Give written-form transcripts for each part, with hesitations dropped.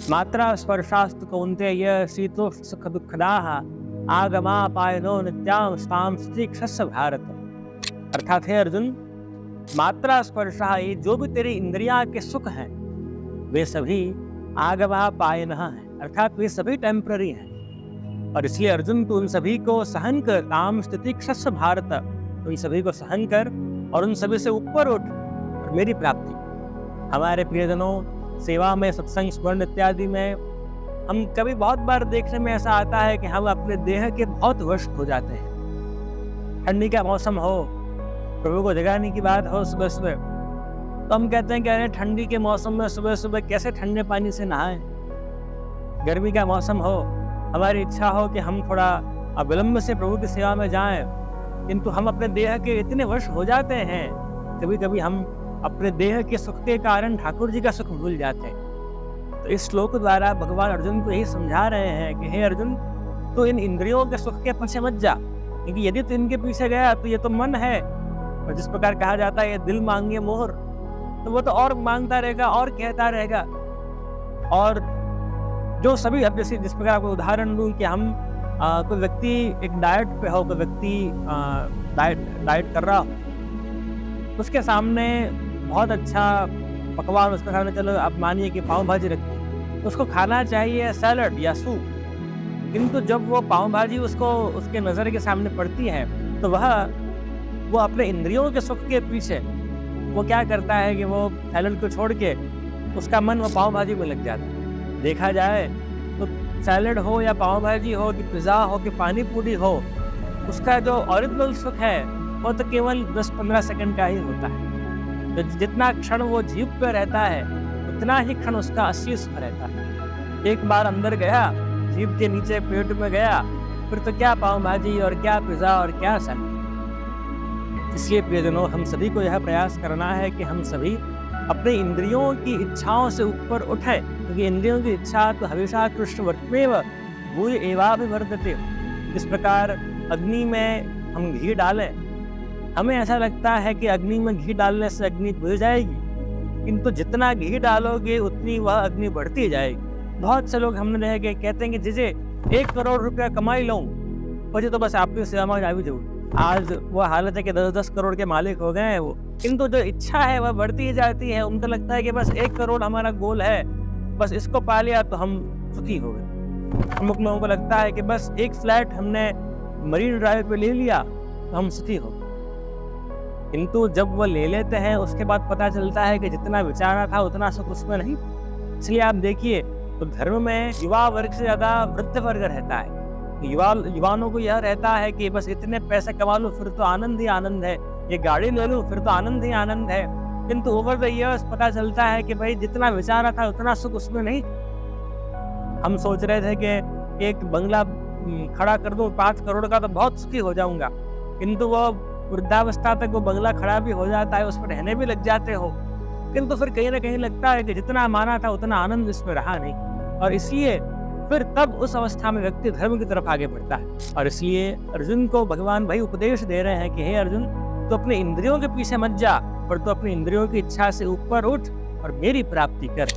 मात्रा स्पर्शास्तु कौन्तेय शीतोष्ण सुख दुःखदाः आगमापायनो नित्यां स्थां स्थितिक्षस्य भारत। अर्थात है अर्जुन, मात्रा स्पर्शा, ये जो भी तेरी इंद्रिया के सुख हैं वे सभी आगमापायनः हैं, अर्थात वे सभी टेम्पररी हैं। और इसलिए अर्जुन तू उन सभी को सहन कर, ताम स्थितिक्षस्य भारत, तो इन सभी को सहन कर और उन सभी से ऊपर उठ और मेरी प्राप्ति। हमारे प्रियजनों, सेवा में, सत्संग, स्मरण इत्यादि में हम कभी बहुत बार देखने में ऐसा आता है कि हम अपने देह के बहुत वश हो जाते हैं। ठंडी का मौसम हो, प्रभु को जगाने की बात हो सुबह सुबह, तो हम कहते हैं कि अरे ठंडी के मौसम में सुबह सुबह कैसे ठंडे पानी से नहाएं। गर्मी का मौसम हो, हमारी इच्छा हो कि हम थोड़ा विलंब से प्रभु की सेवा में जाएं, किंतु हम अपने देह के इतने वश हो जाते हैं, कभी कभी हम अपने देह के सुख के कारण ठाकुर जी का सुख भूल जाते हैं। तो इस श्लोक द्वारा भगवान अर्जुन को यही समझा रहे हैं कि हे अर्जुन, तो इन इंद्रियों के सुख के पीछे मत जा, क्योंकि यदि तू इनके पीछे गया तो ये तो मन है, और जिस प्रकार कहा जाता है ये दिल मांगे मोहर, तो वो तो और मांगता रहेगा और कहता रहेगा। और जो सभी, अब जैसे जिस प्रकार आपको उदाहरण दूं कि हम कोई व्यक्ति एक डाइट पे हो, कोई व्यक्ति डाइट कर रहा हो, उसके सामने बहुत अच्छा पकवान उसके सामने, चलो आप मानिए कि पाव भाजी रखी, उसको खाना चाहिए सैलड या सूप, किंतु जब वो पाव भाजी उसको उसके नज़र के सामने पड़ती है तो वो अपने इंद्रियों के सुख के पीछे वो क्या करता है कि वो सैलड को छोड़ के उसका मन वो पाव भाजी में लग जाता है। देखा जाए तो सैलड हो या पाव भाजी हो कि पिज़्ज़ा हो कि पानी पूरी हो, उसका जो ओरिजिनल सुख है वो तो केवल 10-15 सेकंड का ही होता है। तो जितना क्षण वो जीभ पे रहता है उतना ही क्षण उसका असली सुख रहता है। एक बार अंदर गया, जीभ के नीचे पेट में गया, फिर तो क्या पाव भाजी और क्या पिज़्ज़ा और क्या सैलड। इसलिए प्रियजनों, हम सभी को यह प्रयास करना है कि हम सभी अपने इंद्रियों की इच्छाओं से ऊपर उठे, क्योंकि इंद्रियों की इच्छा तो हमेशा कृष्णवर्त्मेव भूय एवाभिवर्धते। इस प्रकार अग्नि में हम घी डालें, हमें ऐसा लगता है कि अग्नि में घी डालने से अग्नि बुझ जाएगी, किंतु जितना घी डालोगे उतनी वह अग्नि बढ़ती जाएगी। बहुत से लोग हमने रह गए कहते हैं कि जिसे 1 करोड़ रुपया कमाई लूँ मुझे तो बस आपकी सेवा में आई जरूर। आज वो हालत है कि 10-10 करोड़ के मालिक हो गए हैं वो, किंतु जो इच्छा है वह बढ़ती ही जाती है। उनको लगता है कि बस 1 करोड़ हमारा गोल है, बस इसको पा लिया तो हम सुखी हो गए। अमुक लोगों को लगता है कि बस एक फ्लैट हमने मरीन ड्राइव पे ले लिया तो हम सुखी हो गए, किंतु जब वो ले लेते हैं उसके बाद पता चलता है कि जितना विचारा था उतना सुख उसमें नहीं। इसलिए आप देखिए तो धर्म में युवा वर्ग से ज्यादा वृद्ध वर्ग रहता है। युवाओं को यह रहता है कि बस इतने पैसे कमा लूं फिर तो आनंद ही आनंद है, ये गाड़ी ले लूं फिर तो आनंद ही आनंद है। किंतु ओवर द इयर्स पता चलता है कि भाई जितना विचारा था उतना सुख उसमें नहीं। हम सोच रहे थे कि एक बंगला खड़ा कर दूं 5 करोड़ का तो बहुत सुखी हो जाऊंगा, किंतु वो वृद्धावस्था तक वो बंगला खड़ा भी हो जाता है, उस पर रहने भी लग जाते हो, किंतु फिर कहीं ना कहीं लगता है कि जितना माना था उतना आनंद इसमें रहा नहीं। और इसलिए फिर तब उस अवस्था में व्यक्ति धर्म की तरफ आगे बढ़ता है। और इसलिए अर्जुन को भगवान भाई उपदेश दे रहे हैं कि हे अर्जुन, तो अपने इंद्रियों के पीछे मत जा, पर तो अपनी इंद्रियों की इच्छा से ऊपर उठ और मेरी प्राप्ति कर।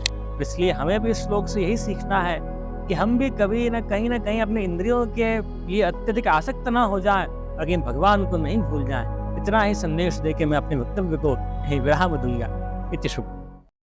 इसलिए हमें भी इस श्लोक से यही सीखना है कि हम भी कभी न कहीं अपने इंद्रियों के लिए अत्यधिक आसक्त ना हो जाएं, लेकिन भगवान को नहीं भूल जाएं। इतना ही संदेश देके मैं अपने वक्तव्य को यहीं विराम दूंगा। इति शुभ।